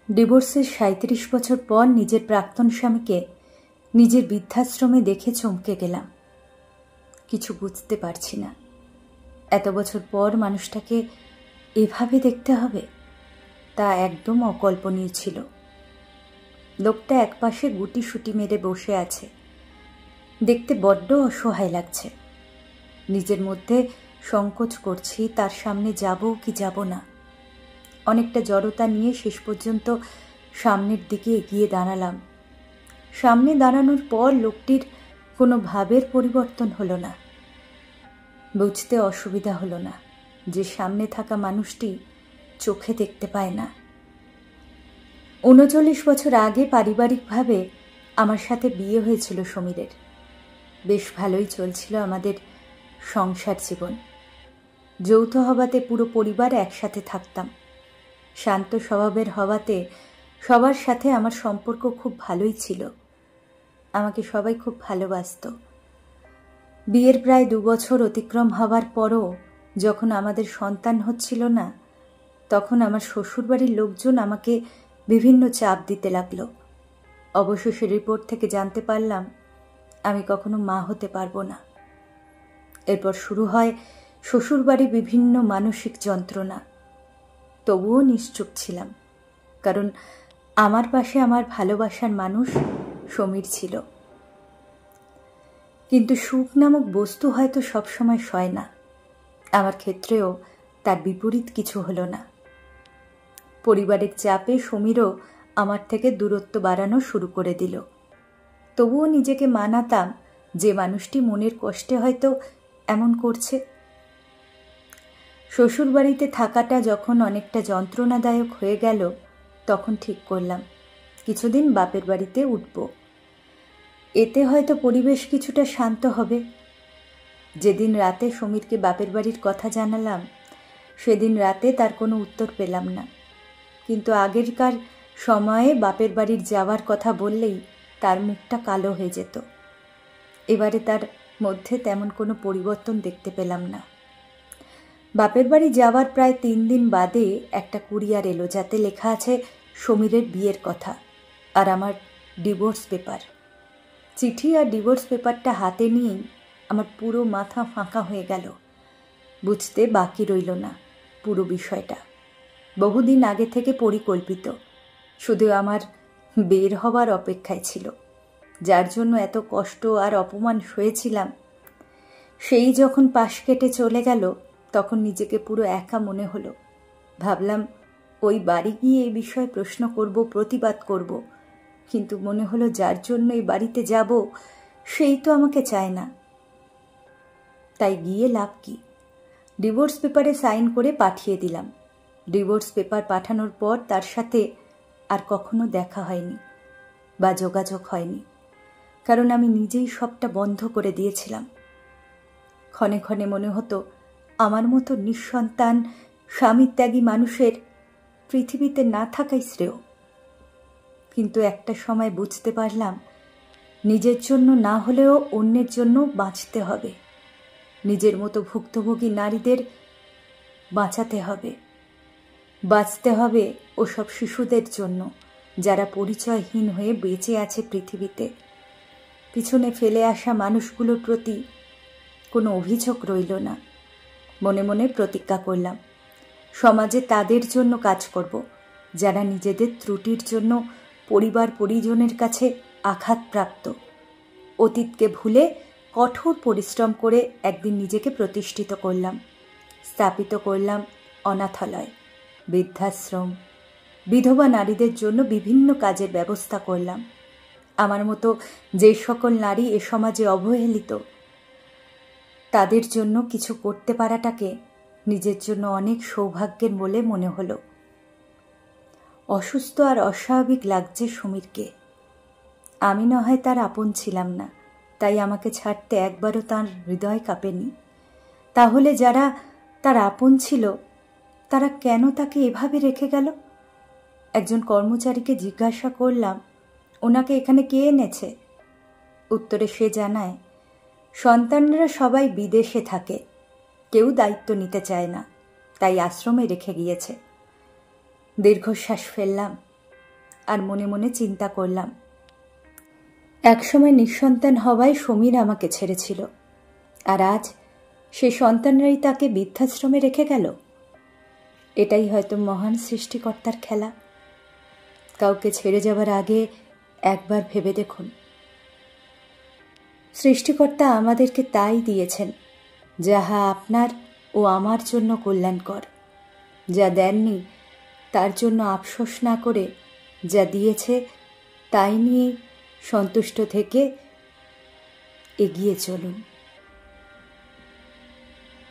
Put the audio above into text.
ডিভোর্সের ৩৭ বছর পর নিজের প্রাক্তন স্বামীকে নিজের বৃদ্ধাশ্রমে দেখে চমকে গেলাম। কিছু বুঝতে পারছি না, এত বছর পর মানুষটাকে এভাবে দেখতে হবে, তা একদম অকল্পনীয় ছিল। লোকটা একপাশে গুটিসুটি মেরে বসে আছে, দেখতে বড্ড অসহায় লাগছে। নিজের মধ্যে সংকোচ করছি তার সামনে যাব কি যাব না। অনেকটা জড়তা নিয়ে শেষ পর্যন্ত সামনের দিকে এগিয়ে দাঁড়ালাম। সামনে দাঁড়ানোর পর লোকটির কোনো ভাবের পরিবর্তন হলো না। বুঝতে অসুবিধা হলো না যে সামনে থাকা মানুষটি চোখে দেখতে পায় না। ৩৯ বছর আগে পারিবারিকভাবে আমার সাথে বিয়ে হয়েছিল সমীরের। বেশ ভালোই চলছিল আমাদের সংসার জীবন। যৌথ হওয়াতে পুরো পরিবার একসাথে থাকতাম। শান্ত স্বভাবের হওয়াতে সবার সাথে আমার সম্পর্ক খুব ভালোই ছিল। আমাকে সবাই খুব ভালোবাসত। বিয়ের প্রায় ২ বছর অতিক্রম হওয়ার পরও যখন আমাদের সন্তান হচ্ছিল না, তখন আমার শ্বশুরবাড়ির লোকজন আমাকে বিভিন্ন চাপ দিতে লাগলো। অবশেষে রিপোর্ট থেকে জানতে পারলাম আমি কখনো মা হতে পারবো না। এরপর শুরু হয় শ্বশুরবাড়ি বিভিন্ন মানসিক যন্ত্রণা। তবুও নিশ্চুপ ছিলাম, কারণ আমার পাশে আমার ভালোবাসার মানুষ সমীর ছিল। কিন্তু সুখ নামক বস্তু হয়তো সবসময় সয় না। আমার ক্ষেত্রেও তার বিপরীত কিছু হলো না। পরিবারের চাপে সমীরও আমার থেকে দূরত্ব বাড়ানো শুরু করে দিল। তবুও নিজেকে মানাতাম যে মানুষটি মনের কষ্টে হয়তো এমন করছে। শ্বশুরবাড়িতে থাকাটা যখন অনেকটা যন্ত্রণাদায়ক হয়ে গেল, তখন ঠিক করলাম কিছুদিন বাপের বাড়িতে উঠব। এতে হয়তো পরিবেশ কিছুটা শান্ত হবে। যেদিন রাতে সমীরকে বাপের বাড়ির কথা জানালাম, সেদিন রাতে তার কোনো উত্তর পেলাম না। কিন্তু আগেরকার সময়ে বাপের বাড়ির যাওয়ার কথা বললেই তার মুখটা কালো হয়ে যেত। এবারে তার মধ্যে তেমন কোনো পরিবর্তন দেখতে পেলাম না। বাপের বাড়ি যাওয়ার প্রায় ৩ দিন বাদে একটা কুরিয়ার এলো, যাতে লেখা আছে সমীরের বিয়ের কথা আর আমার ডিভোর্স পেপার। চিঠি আর ডিভোর্স পেপারটা হাতে নিয়েই আমার পুরো মাথা ফাঁকা হয়ে গেল। বুঝতে বাকি রইল না পুরো বিষয়টা। বহুদিন আগে থেকে পরিকল্পিত, শুধু আমার বের হওয়ার অপেক্ষায় ছিল। যার জন্য এত কষ্ট আর অপমান সয়েছিলাম, সেই যখন পাশ কেটে চলে গেল, তখন নিজেকে পুরো একা মনে হলো। ভাবলাম ওই বাড়ি গিয়ে এই বিষয়ে প্রশ্ন করব, প্রতিবাদ করব, কিন্তু মনে হলো যার জন্য এই বাড়িতে যাব সেই তো আমাকে চায় না। তাই গিয়ে লাভ কি? ডিভোর্স পেপারে সাইন করে পাঠিয়ে দিলাম। ডিভোর্স পেপার পাঠানোর পর তার সাথে আর কখনো দেখা হয়নি বা যোগাযোগ হয়নি, কারণ আমি নিজেই সবটা বন্ধ করে দিয়েছিলাম। ক্ষণে ক্ষণে মনে হতো আমার মতো নিঃসন্তান স্বামীত্যাগী মানুষের পৃথিবীতে না থাকাই শ্রেয়। কিন্তু একটা সময় বুঝতে পারলাম, নিজের জন্য না হলেও অন্যের জন্য বাঁচতে হবে। নিজের মতো ভুক্তভোগী নারীদের বাঁচাতে হবে। বাঁচতে হবে ওসব শিশুদের জন্য যারা পরিচয়হীন হয়ে বেঁচে আছে পৃথিবীতে। পিছনে ফেলে আসা মানুষগুলোর প্রতি কোনো অভিযোগ রইল না। মনে মনে প্রতিজ্ঞা করলাম, সমাজে তাদের জন্য কাজ করব যারা নিজেদের ত্রুটির জন্য পরিবার পরিজনের কাছে আঘাতপ্রাপ্ত। অতীতকে ভুলে কঠোর পরিশ্রম করে একদিন নিজেকে প্রতিষ্ঠিত করলাম। স্থাপিত করলাম অনাথালয়, বৃদ্ধাশ্রম, বিধবা নারীদের জন্য বিভিন্ন কাজের ব্যবস্থা করলাম। আমার মতো যে সকল নারী এ সমাজে অবহেলিত, তাদের জন্য কিছু করতে পারাটাকে নিজের জন্য অনেক সৌভাগ্যের বলে মনে হলো। অসুস্থ আর অস্বাভাবিক লাগছে সমীরকে। আমি না হয় তার আপন ছিলাম না, তাই আমাকে ছাড়তে একবারও তার হৃদয় কাঁপেনি। তাহলে যারা তার আপন ছিল, তারা কেন তাকে এভাবে রেখে গেল? একজন কর্মচারীকে জিজ্ঞাসা করলাম, ওনাকে এখানে কে এনেছে? উত্তরে সে জানায়, সন্তানরা সবাই বিদেশে থাকে, কেউ দায়িত্ব নিতে চায় না, তাই আশ্রমে রেখে গিয়েছে। দীর্ঘশ্বাস ফেললাম। আর মনে মনে চিন্তা করলাম, একসময় নিঃসন্তান হওয়ায় সমীর আমাকে ছেড়েছিল, আর আজ সে সন্তানরাই তাকে বৃদ্ধাশ্রমে রেখে গেল। এটাই হয়তো মহান সৃষ্টিকর্তার খেলা। কাউকে ছেড়ে যাবার আগে একবার ভেবে দেখুন। সৃষ্টিকর্তা আমাদেরকে তাই দিয়েছেন যাহা আপনার ও আমার জন্য কল্যাণকর। যা দেননি তার জন্য আফসোস না করে যা দিয়েছে তাই নিয়ে সন্তুষ্ট থেকে এগিয়ে চলুন।